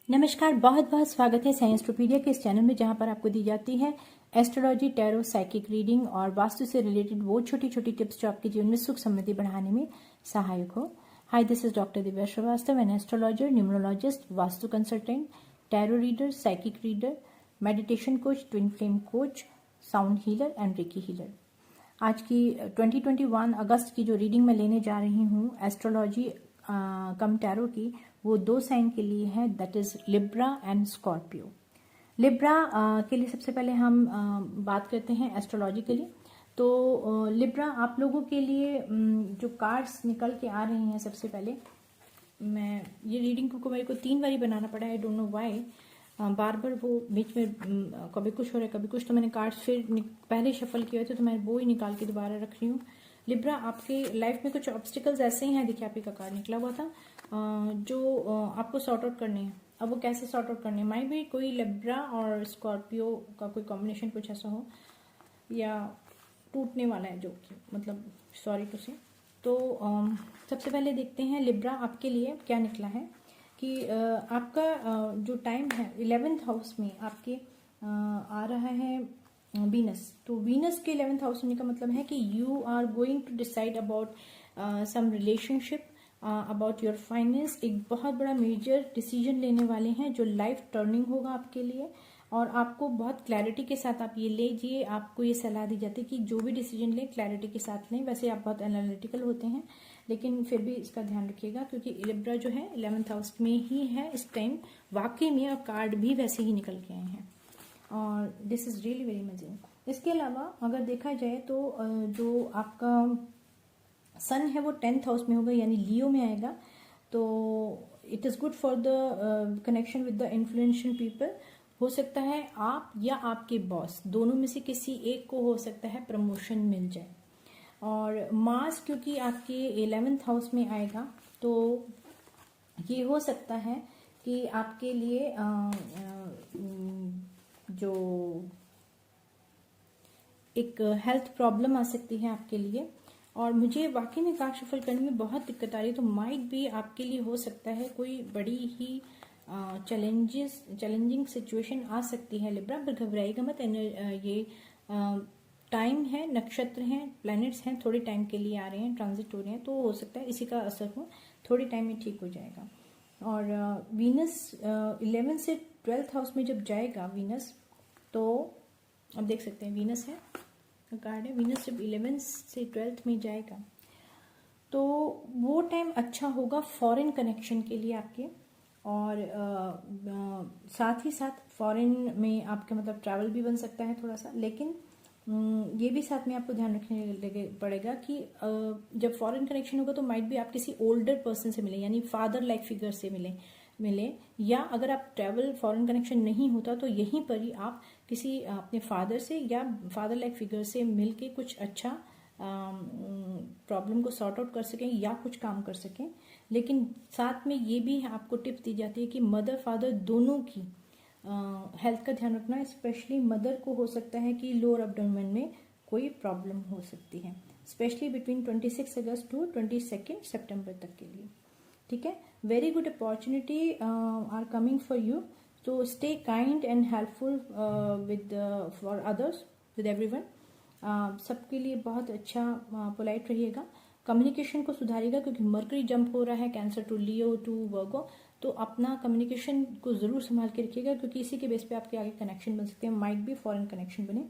नमस्कार, बहुत बहुत स्वागत है साइंसटोपीडिया के इस चैनल में, जहां पर आपको दी जाती है एस्ट्रोलॉजी, टैरो, साइकिक रीडिंग और वास्तु से रिलेटेड वो छोटी छोटी टिप्स जो आपके जीवन में सुख समृद्धि बढ़ाने में सहायक हो। Hi, this is doctor Divya Shrivastava, an astrologer, numerologist, vastu consultant, tarot reader, psychic reader, meditation coach, twin flame coach, sound healer and reiki healer. आज की 2021 अगस्त की जो रीडिंग मैं लेने जा रही हूँ एस्ट्रोलॉजी कम टैरो की, वो दो साइन के लिए है, that is Libra and Scorpio. Libra के लिए सबसे पहले हम बात करते हैं एस्ट्रोलॉजिकली। तो लिब्रा आप लोगों के लिए जो कार्ड्स निकल के आ रही हैं, सबसे पहले मैं ये रीडिंग को मेरे को 3 बारी बनाना पड़ा है, आई डोंट नो व्हाई। बार बार वो बीच में कभी कुछ हो रहा है कभी कुछ, तो मैंने कार्ड्स फिर पहले शफल किए थे, तो मैं वो ही निकाल के दोबारा रख रही हूँ। लिब्रा, आपके लाइफ में कुछ ऑब्स्टिकल्स ऐसे ही हैं, देखिए आपका कार्ड निकला हुआ था, जो आपको सॉर्ट आउट करने हैं। अब वो कैसे सॉर्ट आउट करने हैं, माइट भी कोई लिब्रा और स्कॉर्पियो का कोई कॉम्बिनेशन कुछ ऐसा हो, या टूटने वाला है जो कि मतलब सॉरी टू से। तो सबसे पहले देखते हैं लिब्रा आपके लिए क्या निकला है कि आपका जो टाइम है 11th हाउस में आपके आ रहा है वीनस। तो वीनस के 11th हाउस होने का मतलब है कि you are going to decide about some relationship, about your finance. एक बहुत बड़ा मेजर डिसीजन लेने वाले हैं जो लाइफ टर्निंग होगा आपके लिए, और आपको बहुत क्लैरिटी के साथ आप ये लीजिए। आपको ये सलाह दी जाती है कि जो भी डिसीजन लें क्लैरिटी के साथ लें। वैसे आप बहुत एनालिटिकल होते हैं, लेकिन फिर भी इसका ध्यान रखिएगा, क्योंकि लिब्रा जो है 11th हाउस में ही है इस टाइम वाकई में, और कार्ड भी वैसे ही निकल के आए हैं, और this is really very amazing. इसके अलावा अगर देखा जाए तो जो आपका सन है वो 10th हाउस में होगा, यानी लियो में आएगा। तो it is good for the connection with the influential people. हो सकता है आप या आपके बॉस दोनों में से किसी एक को हो सकता है प्रमोशन मिल जाए। और मार्स क्योंकि आपके 11th हाउस में आएगा, तो ये हो सकता है कि आपके लिए जो एक हेल्थ प्रॉब्लम आ सकती है आपके लिए, और मुझे वाकई में कार्ड शफल करने में बहुत दिक्कत आ रही है। तो माइट भी आपके लिए हो सकता है कोई बड़ी ही चैलेंजिंग सिचुएशन आ सकती है लिब्रा, पर घबराइएगा मत। ये टाइम है, नक्षत्र हैं, प्लैनेट्स हैं, थोड़े टाइम के लिए आ रहे हैं, ट्रांजिट हो रहे हैं, तो हो सकता है इसी का असर हो, थोड़े टाइम में ठीक हो जाएगा। और वीनस 11 से 12th हाउस में जब जाएगा वीनस, तो अब देख सकते हैं वीनस है कार्ड है, वीनस जब 11 से 12th में जाएगा तो वो टाइम अच्छा होगा फॉरेन कनेक्शन के लिए आपके, और साथ ही साथ फॉरेन में आपके मतलब ट्रैवल भी बन सकता है थोड़ा सा। लेकिन ये भी साथ में आपको ध्यान रखने पड़ेगा कि जब फॉरेन कनेक्शन होगा तो माइट भी आप किसी ओल्डर पर्सन से मिले, यानी फादर लाइक फिगर से मिले, या अगर आप ट्रैवल फॉरेन कनेक्शन नहीं होता तो यहीं पर ही आप किसी अपने फादर से या फादर लाइक फिगर से मिल के कुछ अच्छा प्रॉब्लम को सॉर्ट आउट कर सकें या कुछ काम कर सकें। लेकिन साथ में ये भी आपको टिप दी जाती है कि मदर फादर दोनों की हेल्थ का ध्यान रखना। स्पेशली मदर को हो सकता है कि लोअर एब्डोमेन में कोई प्रॉब्लम हो सकती है, स्पेशली बिटवीन 26 अगस्त टू 22 सितंबर तक के लिए। ठीक है, very good opportunity are coming for you, तो stay kind and helpful with for others, with everyone. सबके लिए बहुत अच्छा पोलाइट रहिएगा। कम्युनिकेशन को सुधारिएगा, क्योंकि मरकरी जंप हो रहा है कैंसर टू लियो टू वर्गो, तो अपना कम्युनिकेशन को जरूर संभाल के रखिएगा, क्योंकि इसी के बेस पे आपके आगे कनेक्शन बन सकते हैं, माइट भी फॉरेन कनेक्शन बने।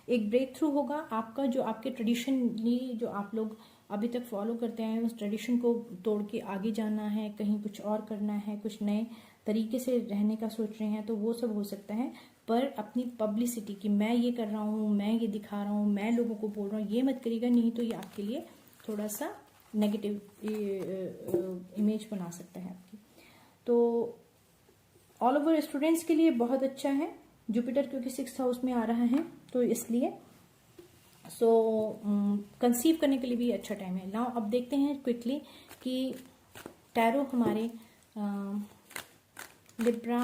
एक ब्रेक थ्रू होगा आपका, जो आपके ट्रेडिशनली जो आप लोग अभी तक फॉलो करते आए हैं उस ट्रेडिशन को तोड़ के आगे जाना है, कहीं कुछ और करना है, कुछ नए तरीके से रहने का सोच रहे हैं, तो वो सब हो सकता है। पर अपनी पब्लिसिटी की मैं ये कर रहा हूँ, मैं ये दिखा रहा हूँ, मैं लोगों को बोल रहा हूँ, ये मत करिएगा, नहीं तो ये आपके लिए थोड़ा सा नेगेटिव इमेज बना सकता है आपकी। तो ऑल ओवर स्टूडेंट्स के लिए बहुत अच्छा है, जुपिटर क्योंकि 6th हाउस में आ रहा है, तो इसलिए कंसीव करने के लिए भी अच्छा टाइम है। नाउ अब देखते हैं क्विकली कि टैरो हमारे लिब्रा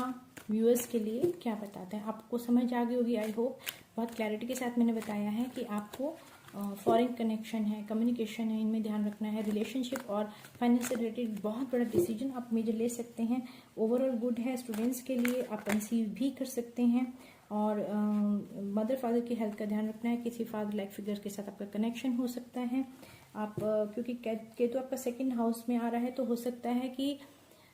व्यूअर्स के लिए क्या बताता है। आपको समझ आ गई होगी, आई होप। बहुत क्लैरिटी के साथ मैंने बताया है कि आपको फॉरेन कनेक्शन है, कम्युनिकेशन है, इनमें ध्यान रखना है। रिलेशनशिप और फाइनेंस से रिलेटेड बहुत बड़ा डिसीजन आप मेजर ले सकते हैं। ओवरऑल गुड है स्टूडेंट्स के लिए, आप कंसीव भी कर सकते हैं। और मदर फादर की हेल्थ का ध्यान रखना है। किसी फादर लाइक फिगर के साथ आपका कनेक्शन हो सकता है। आप क्योंकि केतु आपका सेकंड हाउस में आ रहा है, तो हो सकता है कि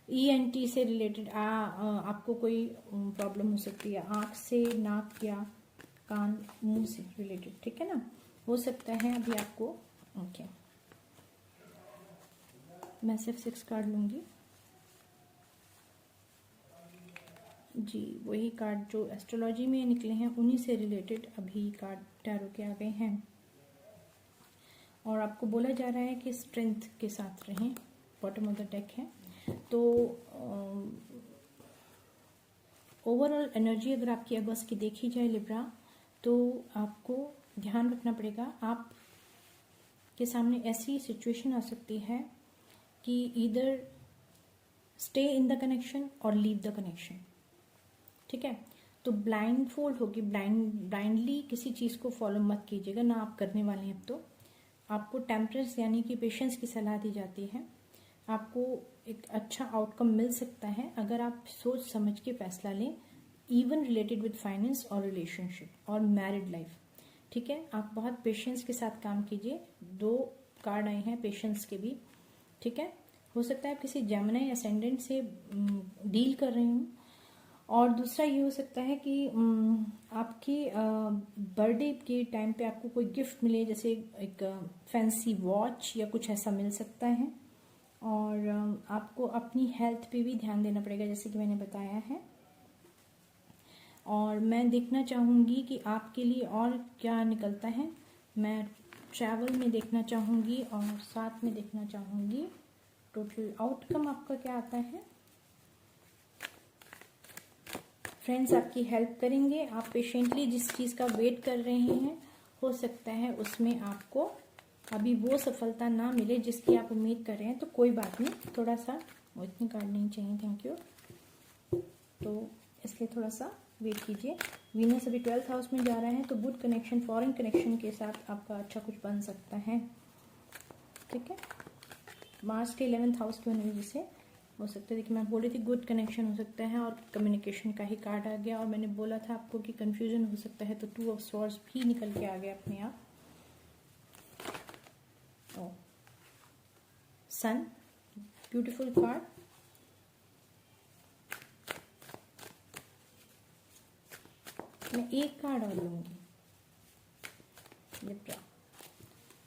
ENT से रिलेटेड आपको कोई प्रॉब्लम हो सकती है, आँख से, नाक या कान, मुंह से रिलेटेड, ठीक है ना, हो सकता है अभी आपको। ओके, मैं सिर्फ 6 कार्ड लूंगी जी। वही कार्ड जो एस्ट्रोलॉजी में निकले हैं उन्हीं से रिलेटेड अभी कार्ड टैरो के आ गए हैं। और आपको बोला जा रहा है कि स्ट्रेंथ के साथ रहें, बॉटम ऑफ द डेक है। तो ओवरऑल एनर्जी अगर आपकी अगस्त की देखी जाए लिब्रा, तो आपको ध्यान रखना पड़ेगा। आप के सामने ऐसी सिचुएशन आ सकती है कि either stay in the connection और लीव द कनेक्शन, ठीक है। तो ब्लाइंड फोल्ड होगी, ब्लाइंडली किसी चीज़ को फॉलो मत कीजिएगा ना, आप करने वाले हैं। अब तो आपको टेम्परेंस यानी कि पेशेंस की सलाह दी जाती है। आपको एक अच्छा आउटकम मिल सकता है अगर आप सोच समझ के फैसला लें, इवन रिलेटेड विद फाइनेंस और रिलेशनशिप और मैरिड लाइफ, ठीक है। आप बहुत पेशेंस के साथ काम कीजिए। 2 कार्ड आए हैं पेशेंस के भी, ठीक है। हो सकता है आप किसी जेमिनी असेंडेंट से डील कर रहे हों। और दूसरा ये हो सकता है कि आपकी बर्थडे के टाइम पे आपको कोई गिफ्ट मिले, जैसे एक फैंसी वॉच या कुछ ऐसा मिल सकता है। और आपको अपनी हेल्थ पे भी ध्यान देना पड़ेगा, जैसे कि मैंने बताया है। और मैं देखना चाहूँगी कि आपके लिए और क्या निकलता है। मैं ट्रैवल में देखना चाहूँगी और साथ में देखना चाहूँगी टोटल आउटकम आपका क्या आता है। फ्रेंड्स आपकी हेल्प करेंगे। आप पेशेंटली जिस चीज़ का वेट कर रहे हैं, हो सकता है उसमें आपको अभी वो सफलता ना मिले जिसकी आप उम्मीद कर रहे हैं, तो कोई बात नहीं, थोड़ा सा वो इतनी कार्ड नहीं चाहिए, थैंक यू। तो इसलिए थोड़ा सा वेट कीजिए। वीनस अभी 12th हाउस में जा रहा है, तो गुड कनेक्शन, फॉरेन कनेक्शन के साथ आपका अच्छा कुछ बन सकता है, ठीक है। मार्च के 11th हाउस की वजह से हो सकता है, देखिए मैं बोल रही थी गुड कनेक्शन हो सकता है और कम्युनिकेशन का ही कार्ड आ गया। और मैंने बोला था आपको कि कंफ्यूजन हो सकता है, तो 2 ऑफ स्वॉर्ड्स भी निकल के आ गया अपने आप। सन, ब्यूटीफुल कार्ड। मैं एक कार्ड और लूंगी, लिब्रा।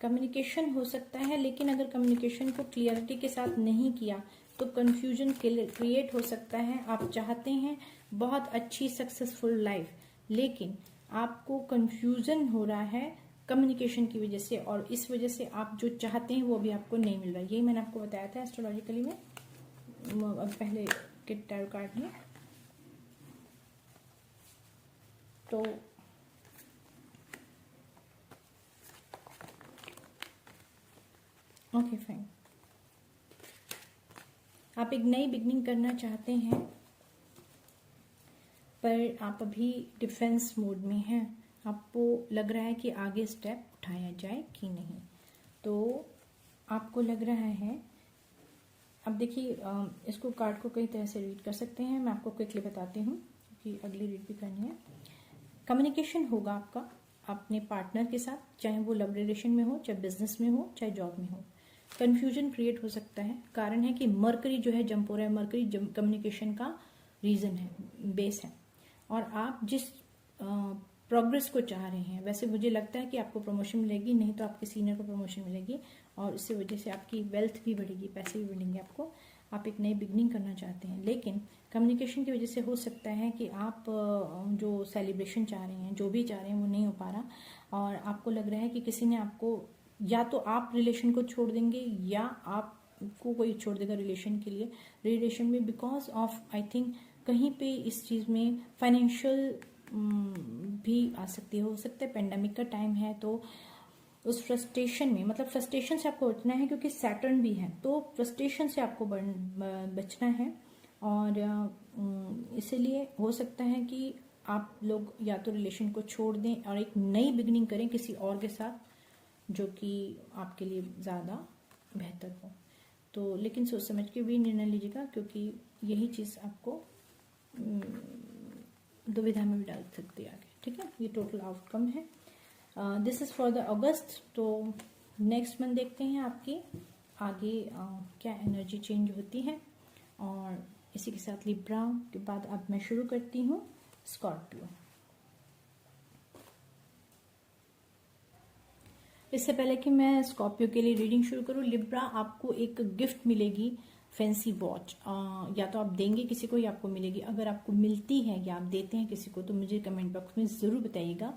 कम्युनिकेशन हो सकता है, लेकिन अगर कम्युनिकेशन को क्लियरिटी के साथ नहीं किया तो कंफ्यूजन क्रिएट हो सकता है। आप चाहते हैं बहुत अच्छी सक्सेसफुल लाइफ, लेकिन आपको कंफ्यूजन हो रहा है कम्युनिकेशन की वजह से, और इस वजह से आप जो चाहते हैं वो भी आपको नहीं मिल रहा। यही मैंने आपको बताया था एस्ट्रोलॉजिकली में अब पहले के टैरो कार्ड में। तो ओके फाइन, आप एक नई बिगनिंग करना चाहते हैं, पर आप अभी डिफेंस मोड में हैं। आपको लग रहा है कि आगे स्टेप उठाया जाए कि नहीं, तो आपको लग रहा है। अब देखिए इसको कार्ड को कई तरह से रीड कर सकते हैं, मैं आपको क्विकली बताती हूँ क्योंकि अगली रीड भी करनी है। कम्युनिकेशन होगा आपका अपने पार्टनर के साथ, चाहे वो लव रिलेशन में हो, चाहे बिजनेस में हो, चाहे जॉब में हो। कंफ्यूजन क्रिएट हो सकता है, कारण है कि मरकरी जो है जंप हो रहा है। मरकरी कम्युनिकेशन का रीजन है, बेस है। और आप जिस प्रोग्रेस को चाह रहे हैं, वैसे मुझे लगता है कि आपको प्रमोशन मिलेगी, नहीं तो आपके सीनियर को प्रमोशन मिलेगी, और इससे वजह से आपकी वेल्थ भी बढ़ेगी, पैसे भी बढ़ेंगे आपको। आप एक नई बिगनिंग करना चाहते हैं, लेकिन कम्युनिकेशन की वजह से हो सकता है कि आप जो सेलिब्रेशन चाह रहे हैं, जो भी चाह रहे हैं, वो नहीं हो पा रहा। और आपको लग रहा है कि किसी ने आपको, या तो आप रिलेशन को छोड़ देंगे या आपको कोई छोड़ देगा रिलेशन के लिए, रिलेशन में, बिकॉज ऑफ आई थिंक कहीं पे इस चीज़ में फाइनेंशियल भी आ सकती है। हो सकता है पेंडेमिक का टाइम है, तो उस फ्रस्ट्रेशन में, मतलब फ्रस्ट्रेशन से आपको बचना है क्योंकि सैटर्न भी है, तो फ्रस्ट्रेशन से आपको बचना है। और इसीलिए हो सकता है कि आप लोग या तो रिलेशन को छोड़ दें और एक नई बिगनिंग करें किसी और के साथ, जो कि आपके लिए ज़्यादा बेहतर हो। तो लेकिन सोच समझ के भी निर्णय लीजिएगा, क्योंकि यही चीज़ आपको दुविधा में भी डाल सकती है आगे। ठीक है, ये टोटल आउटकम है। दिस इज़ फॉर द अगस्त। तो नेक्स्ट मंथ देखते हैं आपकी आगे क्या एनर्जी चेंज होती है। और इसी के साथ लिब्रा के बाद अब मैं शुरू करती हूँ स्कॉर्पियो। इससे पहले कि मैं स्कॉर्पियो के लिए रीडिंग शुरू करूँ, लिब्रा आपको एक गिफ्ट मिलेगी, फैंसी वॉच। या तो आप देंगे किसी को या आपको मिलेगी। अगर आपको मिलती है या आप देते हैं किसी को तो मुझे कमेंट बॉक्स में ज़रूर बताइएगा।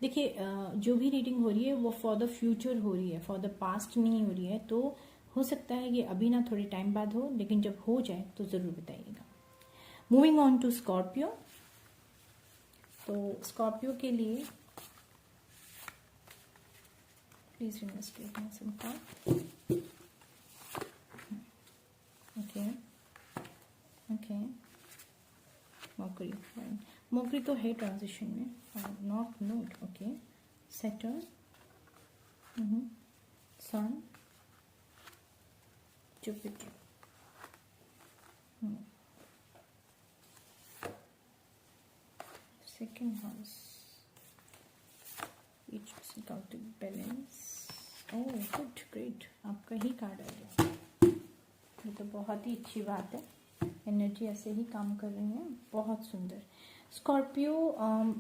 देखिए, जो भी रीडिंग हो रही है वो फॉर द फ्यूचर हो रही है, फॉर द पास्ट नहीं हो रही है। तो हो सकता है ये अभी ना थोड़े टाइम बाद हो, लेकिन जब हो जाए तो ज़रूर बताइएगा। Moving on to Scorpio. तो स्कॉर्पियो के लिए please investigate some card. Okay. Mercury तो है ट्रांजिशन में, not note. Okay, Saturn, sun, Jupiter. Second house, each balance. Oh good, great, आपका ही कार्ड आ गया। ये तो बहुत ही अच्छी बात है, एनर्जी ऐसे ही काम कर रही है, बहुत सुंदर। स्कॉर्पियो,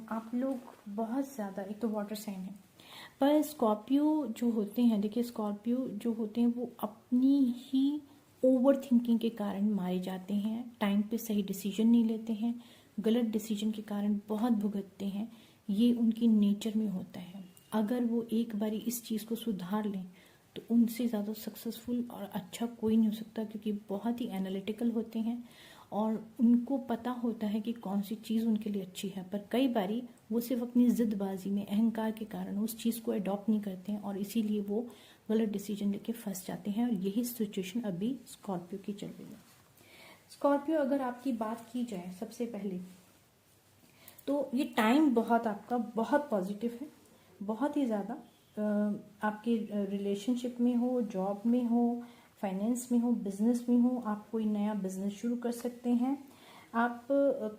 आप लोग बहुत ज़्यादा, एक तो वाटर साइन है, पर स्कॉर्पियो जो होते हैं, देखिए स्कॉर्पियो जो होते हैं वो अपनी ही ओवर थिंकिंग के कारण मारे जाते हैं। टाइम पे सही डिसीजन नहीं लेते हैं, गलत डिसीजन के कारण बहुत भुगतते हैं। ये उनकी नेचर में होता है। अगर वो एक बारी इस चीज़ को सुधार लें तो उनसे ज़्यादा सक्सेसफुल और अच्छा कोई नहीं हो सकता, क्योंकि बहुत ही एनालिटिकल होते हैं और उनको पता होता है कि कौन सी चीज़ उनके लिए अच्छी है। पर कई बारी वो सिर्फ अपनी ज़िद्दबाजी में, अहंकार के कारण उस चीज़ को अडॉप्ट नहीं करते हैं और इसीलिए वो गलत डिसीजन लेके फंस जाते हैं। और यही सिचुएशन अभी स्कॉर्पियो की चल रही है। स्कॉर्पियो, अगर आपकी बात की जाए सबसे पहले तो ये टाइम बहुत आपका बहुत पॉजिटिव है, बहुत ही ज़्यादा। आपके रिलेशनशिप में हो, जॉब में हो, फाइनेंस में हो, बिजनेस में हो, आप कोई नया बिजनेस शुरू कर सकते हैं। आप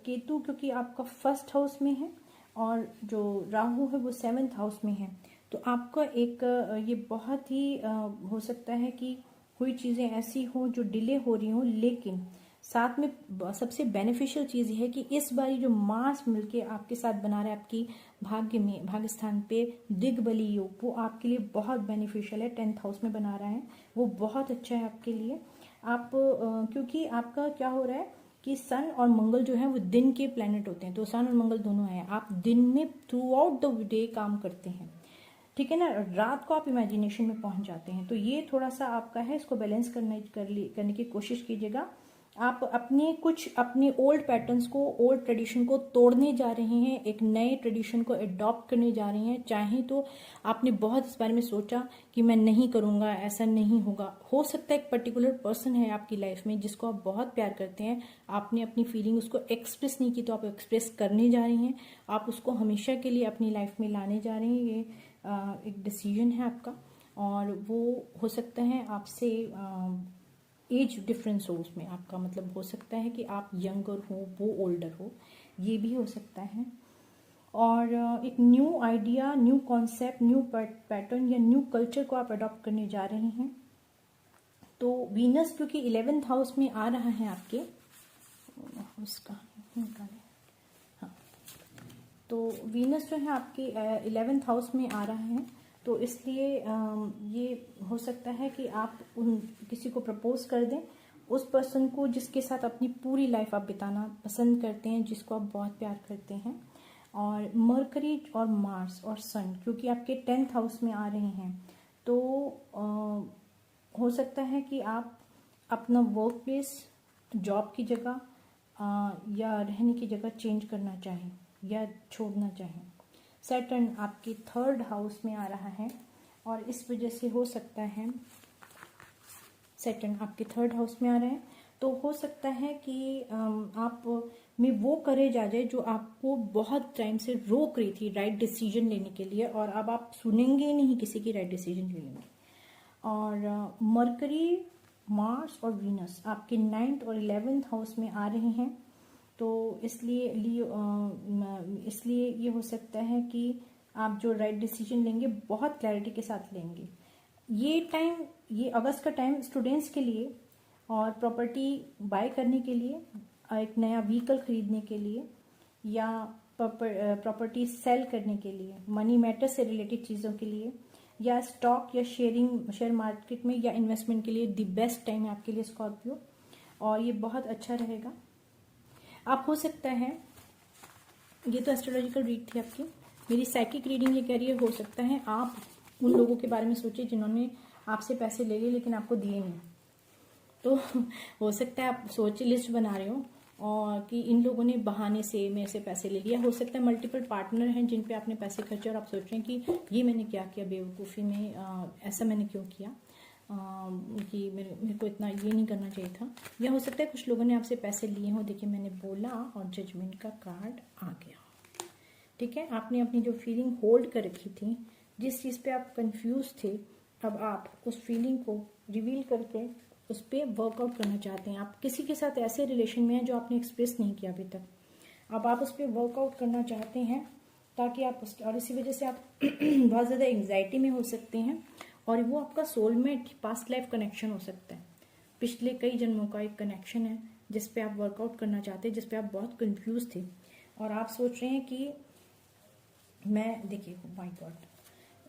केतु, क्योंकि आपका फर्स्ट हाउस में है और जो राहु है वो 7th हाउस में है, तो आपका एक ये बहुत ही हो सकता है कि कोई चीज़ें ऐसी हो जो डिले हो रही हो, लेकिन साथ में सबसे बेनिफिशियल चीज़ ये है कि इस बारी जो मार्स मिलके आपके साथ बना रहा है आपकी भाग्य में, भाग्य स्थान पे दिग्बली योग, वो आपके लिए बहुत बेनिफिशियल है। 10th हाउस में बना रहा है, वो बहुत अच्छा है आपके लिए। आप क्योंकि आपका क्या हो रहा है कि सन और मंगल जो है वो दिन के प्लैनेट होते हैं, तो सन और मंगल दोनों हैं। आप दिन में थ्रू आउट द डे काम करते हैं, ठीक है ना, रात को आप इमेजिनेशन में पहुंच जाते हैं। तो ये थोड़ा सा आपका है, इसको बैलेंस करने की कोशिश कीजिएगा। आप अपने ओल्ड पैटर्न्स को, ओल्ड ट्रेडिशन को तोड़ने जा रहे हैं, एक नए ट्रेडिशन को अडॉप्ट करने जा रहे हैं। चाहे तो आपने बहुत इस बारे में सोचा कि मैं नहीं करूँगा, ऐसा नहीं होगा। हो सकता है एक पर्टिकुलर पर्सन है आपकी लाइफ में जिसको आप बहुत प्यार करते हैं, आपने अपनी फीलिंग उसको एक्सप्रेस नहीं की, तो आप एक्सप्रेस करने जा रहे हैं। आप उसको हमेशा के लिए अपनी लाइफ में लाने जा रहे हैं। ये एक डिसीजन है आपका, और वो हो सकता है आपसे एज डिफरेंस हो उसमें। आपका मतलब हो सकता है कि आप यंगर हो, वो ओल्डर हो, ये भी हो सकता है। और एक new idea, new concept, new pattern या न्यू कल्चर को आप अडॉप्ट करने जा रहे हैं। तो वीनस क्योंकि 11th हाउस में आ रहा है आपके, उसका निकालें, हाँ, तो वीनस जो है आपके 11th हाउस में आ रहा है, तो इसलिए ये हो सकता है कि आप किसी को प्रपोज कर दें, उस पर्सन को जिसके साथ अपनी पूरी लाइफ आप बिताना पसंद करते हैं, जिसको आप बहुत प्यार करते हैं। और मरकरी और मार्स और सन क्योंकि आपके 10th हाउस में आ रहे हैं, तो हो सकता है कि आप अपना वर्क प्लेस, जॉब की जगह या रहने की जगह चेंज करना चाहें या छोड़ना चाहें। सैटर्न आपके 3rd हाउस में आ रहा है और इस वजह से हो सकता है, सैटर्न आपके 3rd हाउस में आ रहे हैं, तो हो सकता है कि आप में वो करेज आ जाए जो आपको बहुत टाइम से रोक रही थी राइट डिसीजन लेने के लिए, और अब आप सुनेंगे नहीं किसी की राइट डिसीजन ले लेंगे। और मरकरी, मार्स और वीनस आपके 9th और 11th हाउस में आ रहे हैं, तो इसलिए ये हो सकता है कि आप जो राइट डिसीजन लेंगे बहुत क्लैरिटी के साथ लेंगे। ये अगस्त का टाइम स्टूडेंट्स के लिए और प्रॉपर्टी बाय करने के लिए, एक नया व्हीकल खरीदने के लिए, या प्रॉपर्टी सेल करने के लिए, मनी मैटर से रिलेटेड चीज़ों के लिए, या स्टॉक या शेयर मार्केट में या इन्वेस्टमेंट के लिए द बेस्ट टाइम है आपके लिए स्कॉर्पियो, और ये बहुत अच्छा रहेगा। आप हो सकता है, ये तो एस्ट्रोलॉजिकल रीड थी आपकी, मेरी साइकिक रीडिंग ये कह रही है हो सकता है आप उन लोगों के बारे में सोचिए जिन्होंने आपसे पैसे ले लिए लेकिन आपको दिए नहीं। तो हो सकता है आप सोचिए, लिस्ट बना रहे हो और कि इन लोगों ने बहाने से मेरे से पैसे ले लिया। हो सकता है मल्टीपल पार्टनर हैं जिन पे आपने पैसे खर्चे और आप सोच रहे हैं कि ये मैंने क्या किया बेवकूफ़ी में, ऐसा मैंने क्यों किया, कि मेरे को इतना ये नहीं करना चाहिए था। या हो सकता है कुछ लोगों ने आपसे पैसे लिए हों। देखिए मैंने बोला और जजमेंट का कार्ड आ गया। ठीक है, आपने अपनी जो फीलिंग होल्ड कर रखी थी, जिस चीज़ पे आप कंफ्यूज थे, अब आप उस फीलिंग को रिवील करके उस पर वर्कआउट करना चाहते हैं। आप किसी के साथ ऐसे रिलेशन में हैं जो आपने एक्सप्रेस नहीं किया अभी तक, अब आप उस पर वर्कआउट करना चाहते हैं ताकि आप और इसी वजह से आप बहुत ज़्यादा एंग्जाइटी में हो सकते हैं, और वो आपका सोलमेट पास्ट लाइफ कनेक्शन हो सकता है, पिछले कई जन्मों का एक कनेक्शन है जिस पे आप वर्कआउट करना चाहते हैं, जिस पे आप बहुत कंफ्यूज थे और आप सोच रहे हैं कि मैं, देखिए माय गॉड,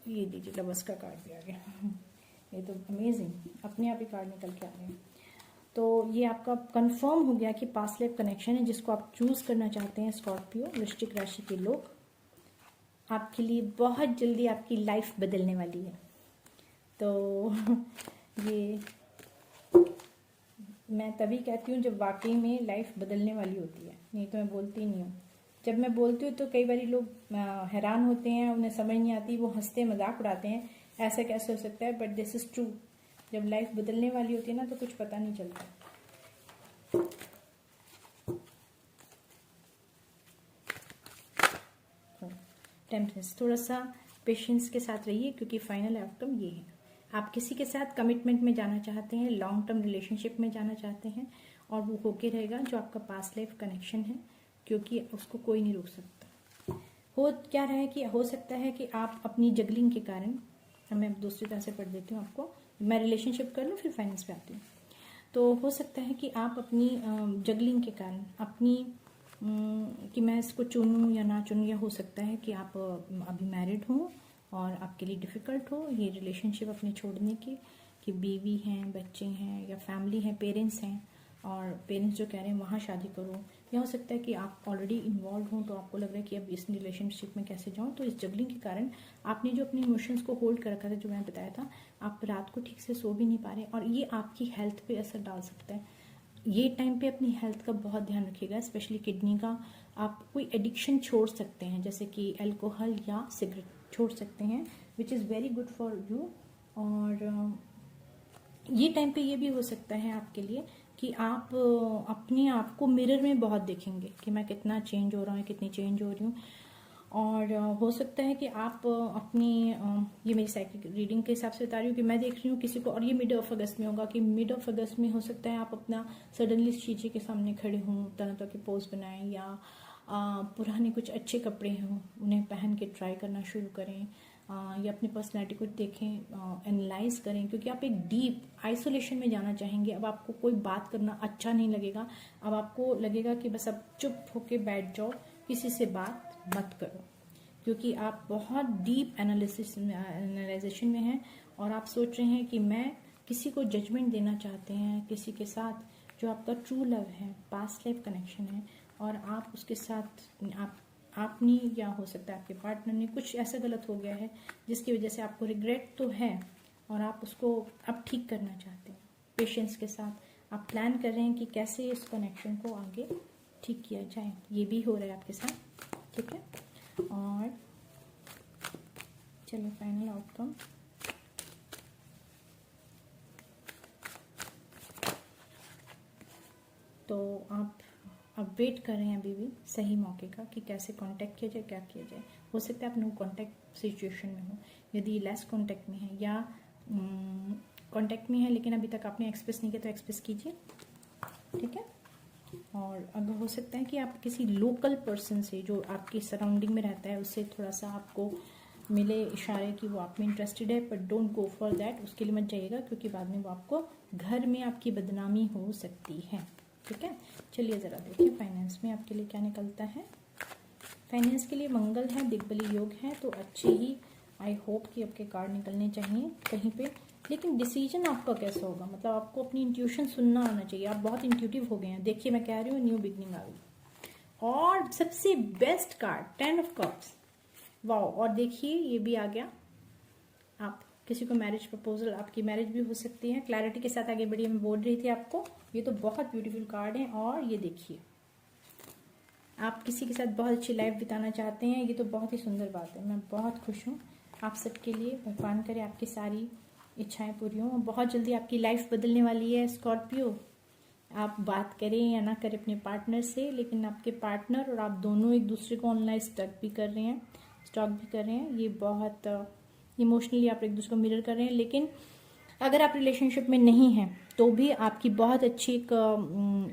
ये दीजिए लवर्स का कार्ड भी आ गया। ये तो अमेजिंग, अपने आप ही कार्ड निकल के आ रहे हैं। तो ये आपका कंफर्म हो गया कि पास्ट लाइफ कनेक्शन है जिसको आप चूज करना चाहते हैं। स्कॉर्पियो, वृश्चिक राशि के लोग, आपके लिए बहुत जल्दी आपकी लाइफ बदलने वाली है। तो ये मैं तभी कहती हूँ जब वाकई में लाइफ बदलने वाली होती है, नहीं तो मैं बोलती नहीं हूँ। जब मैं बोलती हूँ तो कई बार लोग हैरान होते हैं, उन्हें समझ नहीं आती, वो हंसते मजाक उड़ाते हैं, ऐसा कैसे हो सकता है, बट दिस इज ट्रू। जब लाइफ बदलने वाली होती है ना तो कुछ पता नहीं चलता। टेम्परेंस, थोड़ा सा पेशेंस के साथ रहिए क्योंकि फाइनल आउटकम ये है। आप किसी के साथ कमिटमेंट में जाना चाहते हैं, लॉन्ग टर्म रिलेशनशिप में जाना चाहते हैं, और वो होके रहेगा जो आपका पास्ट लाइफ कनेक्शन है, क्योंकि उसको कोई नहीं रोक सकता। हो क्या रहा है कि हो सकता है कि आप अपनी जगलिंग के कारण, मैं दूसरी तरह से पढ़ देती हूँ आपको, मैं रिलेशनशिप कर लूँ फिर फाइनेंस पे आती हूँ। तो हो सकता है कि आप अपनी जगलिंग के कारण, अपनी कि मैं इसको चुनूँ या ना चुनूँ, या हो सकता है कि आप अभी मैरिड हों और आपके लिए डिफ़िकल्ट हो ये रिलेशनशिप अपने छोड़ने की, कि बीवी हैं, बच्चे हैं, या फैमिली हैं, पेरेंट्स हैं, और पेरेंट्स जो कह रहे हैं वहाँ शादी करो। या हो सकता है कि आप ऑलरेडी इन्वॉल्व हों तो आपको लग रहा है कि अब इस रिलेशनशिप में कैसे जाऊँ। तो इस जगलिंग के कारण आपने जो अपने इमोशंस को होल्ड कर रखा था, जो मैंने बताया था, आप रात को ठीक से सो भी नहीं पा रहे, और ये आपकी हेल्थ पे असर डाल सकता है। ये टाइम पे अपनी हेल्थ का बहुत ध्यान रखिएगा, स्पेशली किडनी का। आप कोई एडिक्शन छोड़ सकते हैं, जैसे कि अल्कोहल या सिगरेट छोड़ सकते हैं, विच is very good for you. और ये टाइम पे ये भी हो सकता है आपके लिए कि आप अपने आप को मिरर में बहुत देखेंगे कि मैं कितना चेंज हो रहा हूँ, कितनी चेंज हो रही हूँ। और हो सकता है कि आप अपनी ये मेरी साइकिक रीडिंग के हिसाब से बता रही हूँ कि मैं देख रही हूँ किसी को, और ये मिड ऑफ अगस्त में होगा, कि मिड ऑफ अगस्त में हो सकता है आप अपना सडनली शीशे के सामने खड़े हों, तरह तरह के पोज बनाएं, या पुराने कुछ अच्छे कपड़े हों उन्हें पहन के ट्राई करना शुरू करें, या अपनी पर्सनैलिटी को देखें, एनालाइज करें, क्योंकि आप एक डीप आइसोलेशन में जाना चाहेंगे। अब आपको कोई बात करना अच्छा नहीं लगेगा, अब आपको लगेगा कि बस अब चुप होके बैठ जाओ, किसी से बात मत करो, क्योंकि आप बहुत डीप एनालिसिस में हैं, और आप सोच रहे हैं कि मैं किसी को जजमेंट देना चाहते हैं, किसी के साथ जो आपका ट्रू लव है, पास्ट लाइफ कनेक्शन है, और आप उसके साथ आपने, या हो सकता है आपके पार्टनर ने, कुछ ऐसा गलत हो गया है जिसकी वजह से आपको रिग्रेट तो है, और आप उसको अब ठीक करना चाहते हैं। पेशेंस के साथ आप प्लान कर रहे हैं कि कैसे इस कनेक्शन को आगे ठीक किया जाए। ये भी हो रहा है आपके साथ, ठीक है। और चलिए फाइनल आउटकम, तो आप अब वेट कर रहे हैं अभी भी सही मौके का कि कैसे कांटेक्ट किया जाए, क्या किया जाए। हो सकता है आप नो कांटेक्ट सिचुएशन में हो, यदि लेस कांटेक्ट में है या कांटेक्ट में है लेकिन अभी तक आपने एक्सप्रेस नहीं किया तो एक्सप्रेस कीजिए, ठीक है। और अगर हो सकता है कि आप किसी लोकल पर्सन से जो आपकी सराउंडिंग में रहता है उससे थोड़ा सा आपको मिले इशारे कि वो आप में इंटरेस्टेड है, but don't go for that, उसके लिए मत जाइएगा क्योंकि बाद में वो आपको घर में आपकी बदनामी हो सकती है, ठीक है। चलिए ज़रा देखिए फाइनेंस में आपके लिए क्या निकलता है। फाइनेंस के लिए मंगल है, दिग्बली योग है, तो अच्छे ही आई होप कि आपके कार्ड निकलने चाहिए कहीं पे। लेकिन डिसीजन आपका कैसा होगा, मतलब आपको अपनी इंट्यूशन सुनना आना चाहिए। आप बहुत इंट्यूटिव हो गए हैं, देखिए मैं कह रही हूँ न्यू बिगनिंग आ गई। और सबसे best card 10 of cups, wow. और देखिए ये भी आ गया, आप किसी को मैरिज प्रपोजल, आपकी मैरिज भी हो सकती है। क्लैरिटी के साथ आगे बढ़िए, मैं बोल रही थी आपको, ये तो बहुत ब्यूटीफुल कार्ड है। और ये देखिए आप किसी के साथ बहुत अच्छी लाइफ बिताना चाहते हैं, ये तो बहुत ही सुंदर बात है। मैं बहुत खुश हूँ आप सबके लिए, भगवान करे आपकी सारी इच्छाएं पूरी हों। बहुत जल्दी आपकी लाइफ बदलने वाली है स्कॉर्पियो। आप बात करें या ना करें अपने पार्टनर से, लेकिन आपके पार्टनर और आप दोनों एक दूसरे को ऑनलाइन स्टॉक भी कर रहे हैं। ये बहुत इमोशनली आप एक दूसरे को मिरर कर रहे हैं। लेकिन अगर आप रिलेशनशिप में नहीं हैं तो भी आपकी बहुत अच्छी एक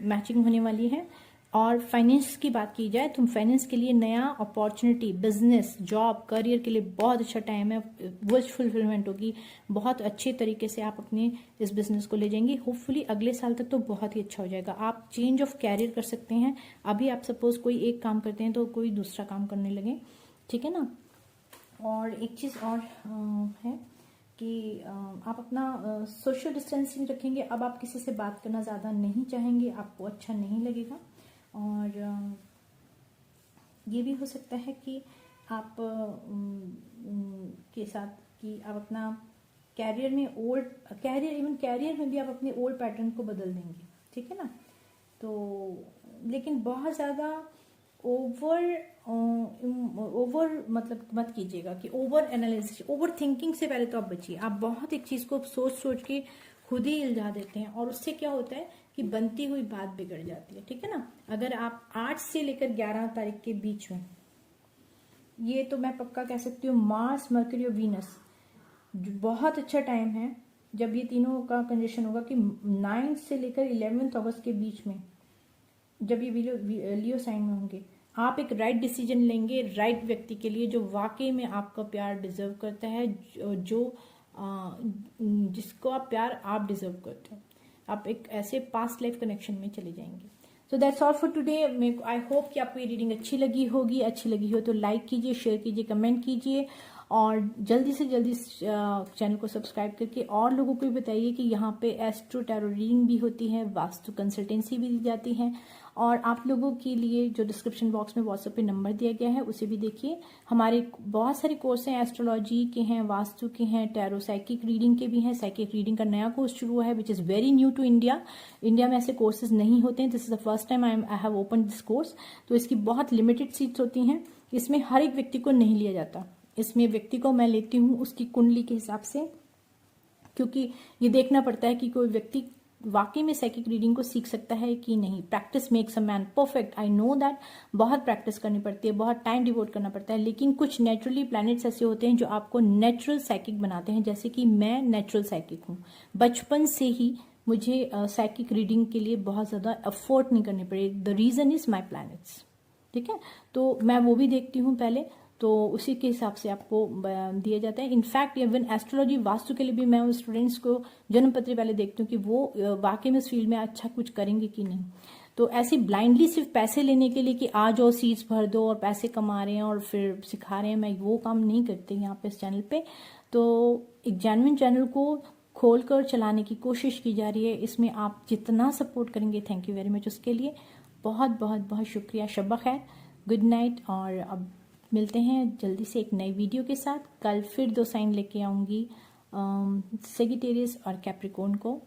मैचिंग होने वाली है। और फाइनेंस की बात की जाए तो फाइनेंस के लिए नया अपॉर्चुनिटी, बिजनेस, जॉब, करियर के लिए बहुत अच्छा टाइम है। विश फुलफिलमेंट होगी, बहुत अच्छे तरीके से आप अपने इस बिजनेस को ले जाएंगे। होपफुली अगले साल तक तो बहुत ही अच्छा हो जाएगा। आप चेंज ऑफ कैरियर कर सकते हैं। अभी आप सपोज कोई एक काम करते हैं तो कोई दूसरा काम करने लगे, ठीक है ना। और एक चीज़ और है कि आप अपना सोशल डिस्टेंसिंग रखेंगे। अब आप किसी से बात करना ज़्यादा नहीं चाहेंगे, आपको अच्छा नहीं लगेगा। और ये भी हो सकता है कि आप के साथ कि आप अपना कैरियर में भी आप अपने ओल्ड पैटर्न को बदल देंगे, ठीक है ना। तो लेकिन बहुत ज़्यादा ओवर मतलब मत कीजिएगा कि ओवर एनालिसिस, ओवर थिंकिंग से पहले तो आप बचिए। आप बहुत एक चीज़ को सोच के खुद ही इल्झा देते हैं और उससे क्या होता है कि बनती हुई बात बिगड़ जाती है, ठीक है ना। अगर आप 8 से लेकर 11 तारीख के बीच में, ये तो मैं पक्का कह सकती हूँ, मार्स, मर्करी और वीनस बहुत अच्छा टाइम है जब ये तीनों का कंजक्शन होगा कि 9 से लेकर 11 अगस्त के बीच में जब ये लियो साइन में होंगे, आप एक राइट डिसीजन लेंगे राइट व्यक्ति के लिए जो वाकई में आपका प्यार डिजर्व करता है, जिसको आप प्यार आप डिजर्व करते हो। आप एक ऐसे पास्ट लाइफ कनेक्शन में चले जाएंगे। So that's all for today. I hope कि आपको ये रीडिंग अच्छी लगी होगी। अच्छी लगी हो तो लाइक कीजिए, शेयर कीजिए, कमेंट कीजिए और जल्दी से जल्दी चैनल को सब्सक्राइब करके और लोगों को भी बताइए कि यहाँ पे एस्ट्रो टैरो रीडिंग भी होती है, वास्तु कंसल्टेंसी भी दी जाती है। और आप लोगों के लिए जो डिस्क्रिप्शन बॉक्स में व्हाट्सएप पे नंबर दिया गया है उसे भी देखिए। हमारे बहुत सारे कोर्स हैं, एस्ट्रोलॉजी के हैं, वास्तु के हैं, टैरो साइकिक रीडिंग के भी हैं। साइकिक रीडिंग का नया कोर्स शुरू हुआ है which is very new to India. India में ऐसे कोर्सेज नहीं होते हैं। This is the first time I have open this course. तो इसकी बहुत लिमिटेड सीट्स होती हैं। इसमें हर एक व्यक्ति को नहीं लिया जाता। इसमें व्यक्ति को मैं लेती हूँ उसकी कुंडली के हिसाब से, क्योंकि ये देखना पड़ता है कि कोई व्यक्ति वाकई में साइकिक रीडिंग को सीख सकता है कि नहीं। Practice makes a man perfect, I know that. बहुत प्रैक्टिस करनी पड़ती है, बहुत टाइम डिवोट करना पड़ता है, लेकिन कुछ नेचुरली प्लैनेट्स ऐसे होते हैं जो आपको नेचुरल साइकिक बनाते हैं। जैसे कि मैं नेचुरल साइकिक हूँ, बचपन से ही मुझे साइकिक रीडिंग के लिए बहुत ज़्यादा एफर्ट नहीं करनी पड़ी। The reason is my planets, ठीक है। तो मैं वो भी देखती हूँ पहले, तो उसी के हिसाब से आपको दिया जाता है। इनफैक्ट इवन एस्ट्रोलॉजी, वास्तु के लिए भी मैं उन स्टूडेंट्स को जन्मपत्री पहले देखती हूँ कि वो वाकई में उस फील्ड में अच्छा कुछ करेंगे कि नहीं। तो ऐसे ब्लाइंडली सिर्फ पैसे लेने के लिए कि आ जाओ सीट्स भर दो और पैसे कमा रहे हैं और फिर सिखा रहे हैं, मैं वो काम नहीं करती यहाँ पे इस चैनल पे। तो एक जेन्युइन चैनल को खोलकर चलाने की कोशिश की जा रही है। इसमें आप जितना सपोर्ट करेंगे, थैंक यू वेरी मच उसके लिए। बहुत बहुत बहुत शुक्रिया। शब खैर, गुड नाइट। और अब मिलते हैं जल्दी से एक नई वीडियो के साथ। कल फिर 2 साइन लेके आऊँगी, सेजिटेरियस और कैप्रिकॉर्न को,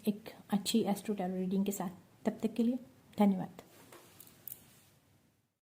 एक अच्छी एस्ट्रो टैरो रीडिंग के साथ। तब तक के लिए धन्यवाद।